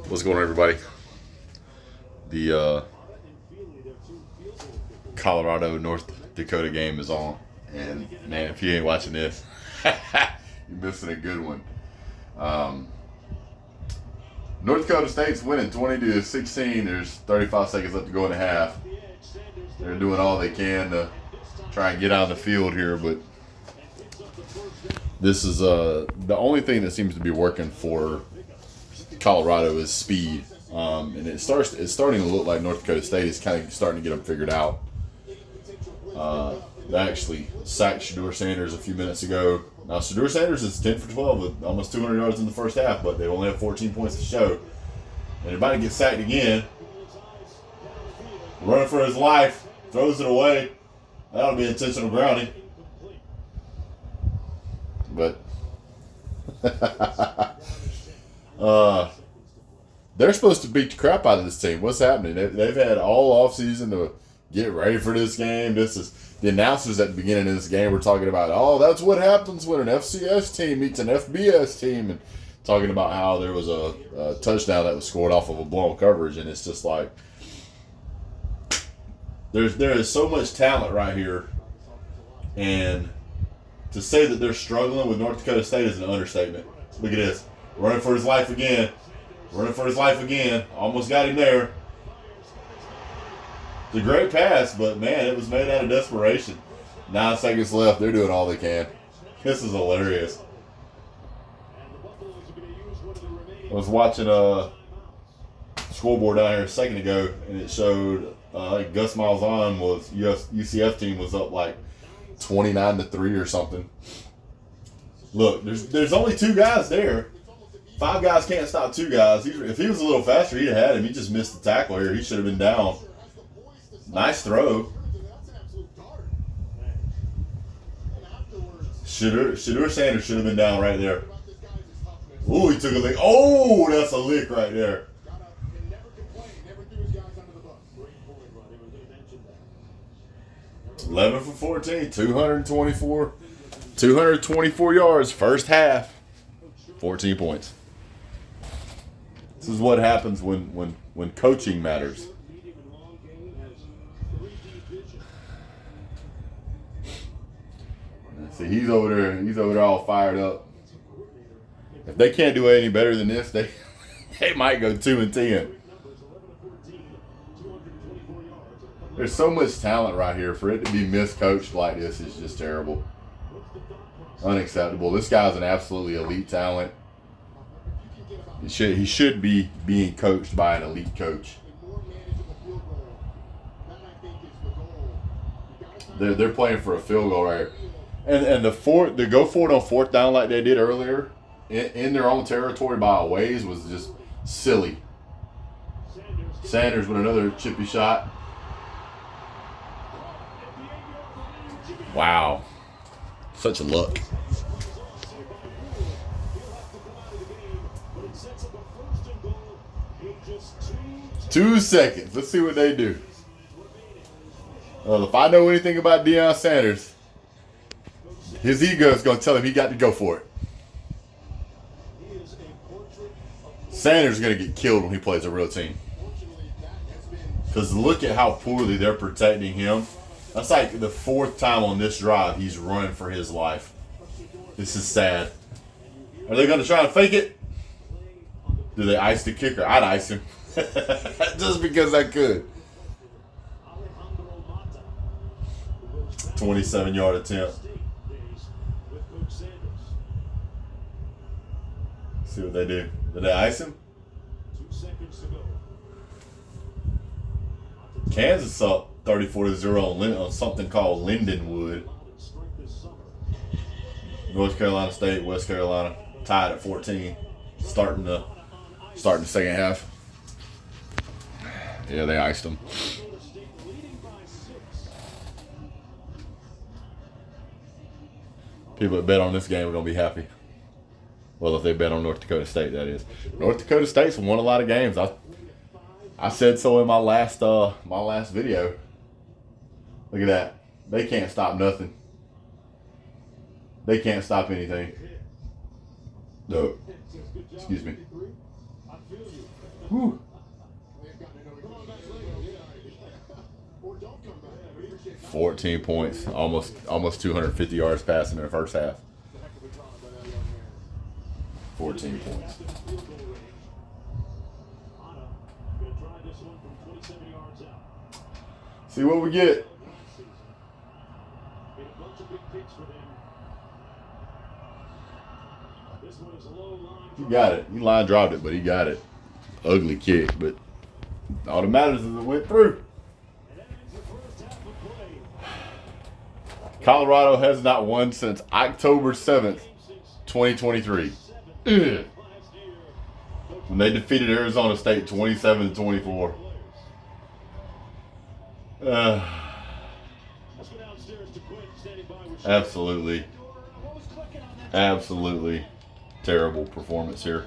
What's going on, everybody? The Colorado North Dakota game is on, and man, if you ain't watching this, you're missing a good one. North Dakota State's winning 20-16. There's 35 seconds left to go in the half. They're doing all they can to try and get out of the field here, but this is the only thing that seems to be working for Colorado is speed, and it's starting to look like North Dakota State is kind of starting to get them figured out. They actually sacked Deone Sanders a few minutes ago. Now Deone Sanders is 10 for 12 with almost 200 yards in the first half, but they only have 14 points to show. And they're about to get sacked again. Running for his life, throws it away. That'll be intentional grounding. But they're supposed to beat the crap out of this team. What's happening? They've had all offseason to get ready for this game. This is the announcers at the beginning of this game were talking about, oh, that's what happens when an FCS team meets an FBS team, and talking about how there was a touchdown that was scored off of a blown coverage, and it's just like there is so much talent right here, and to say that they're struggling with North Dakota State is an understatement. Look at this. Running for his life again. Running for his life again. Almost got him there. It's a great pass, but man, it was made out of desperation. 9 seconds left. They're doing all they can. This is hilarious. I was watching a scoreboard down here a second ago, and it showed Gus Malzahn was UCF team was up like 29-3 or something. Look, there's only 2 guys there. 5 guys can't stop 2 guys. If he was a little faster, he'd have had him. He just missed the tackle here. He should have been down. Nice throw. Deone Sanders should have been down right there. Ooh, he took a lick. Oh, that's a lick right there. 11 for 14, 224 yards, first half, 14 points. This is what happens when coaching matters. See, he's over there all fired up. If they can't do any better than this, they might go 2-10. There's so much talent right here. For it to be miscoached like this is just terrible. Unacceptable. This guy's an absolutely elite talent. He should be being coached by an elite coach. They're playing for a field goal right here. And the go for it on 4th down like they did earlier in their own territory by a ways was just silly. Sanders with another chippy shot. Wow. Such a look. Two seconds. Let's see what they do. Well, if I know anything about Deone Sanders, his ego is going to tell him he got to go for it. Sanders is going to get killed when he plays a real team. Because look at how poorly they're protecting him. That's like the 4th time on this drive he's running for his life. This is sad. Are they going to try and fake it? Do they ice the kicker? I'd ice him. Just because I could. 27-yard attempt. See what they do. Did they ice him? Kansas up 34-0 on something called Lindenwood. North Carolina State, West Carolina tied at 14. Starting the second half. Yeah, they iced them. People that bet on this game are going to be happy. Well, if they bet on North Dakota State, that is. North Dakota State's won a lot of games. I said so in my last video. Look at that. They can't stop nothing. They can't stop anything. No. Excuse me. Whew. 14 points, almost 250 yards passing in the first half. 14 points. See what we get. He got it. He line dropped it, but he got it. Ugly kick, but all that matters is it went through. Colorado has not won since October 7th, 2023. Ugh. When they defeated Arizona State 27-24. Absolutely terrible performance here.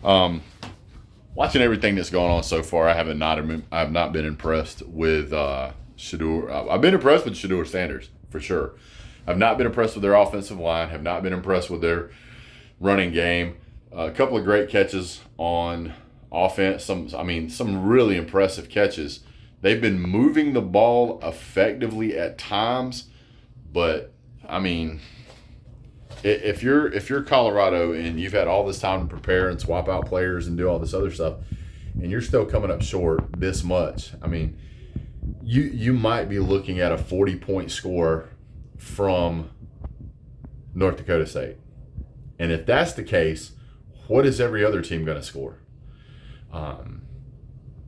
Watching everything that's going on so far, I have not been impressed with Shedeur. I've been impressed with Deone Sanders for sure. I've not been impressed with their offensive line. Have not been impressed with their running game. A couple of great catches on offense. Some really impressive catches. They've been moving the ball effectively at times, but I mean, if you're Colorado and you've had all this time to prepare and swap out players and do all this other stuff, and you're still coming up short this much, I mean, you might be looking at a 40-point score from North Dakota State. And if that's the case, what is every other team going to score?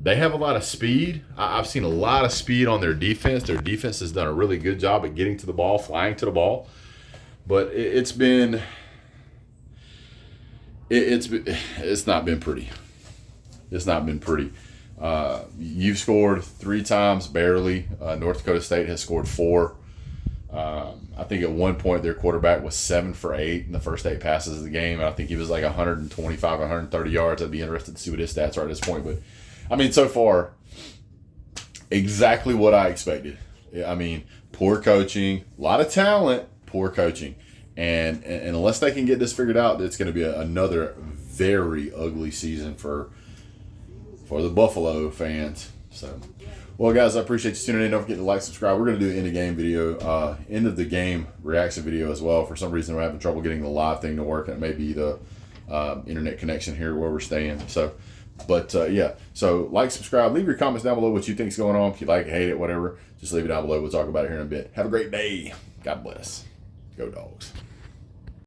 They have a lot of speed. I've seen a lot of speed on their defense. Their defense has done a really good job at getting to the ball, flying to the ball. But it's not been pretty. It's not been pretty. You've scored 3 times, barely. North Dakota State has scored 4. I think at one point their quarterback was 7 for 8 in the first 8 passes of the game. And I think he was like 125, 130 yards. I'd be interested to see what his stats are at this point. But, I mean, so far, exactly what I expected. I mean, poor coaching, a lot of talent, poor coaching. And unless they can get this figured out, it's going to be another very ugly season for the Buffalo fans. So, well, guys, I appreciate you tuning in. Don't forget to like, subscribe. We're going to do an end of the game reaction video as well. For some reason, we're having trouble getting the live thing to work, and it may be the internet connection here where we're staying. So, but yeah. So, like, subscribe. Leave your comments down below what you think is going on. If you like it, hate it, whatever, just leave it down below. We'll talk about it here in a bit. Have a great day. God bless. Go Dogs.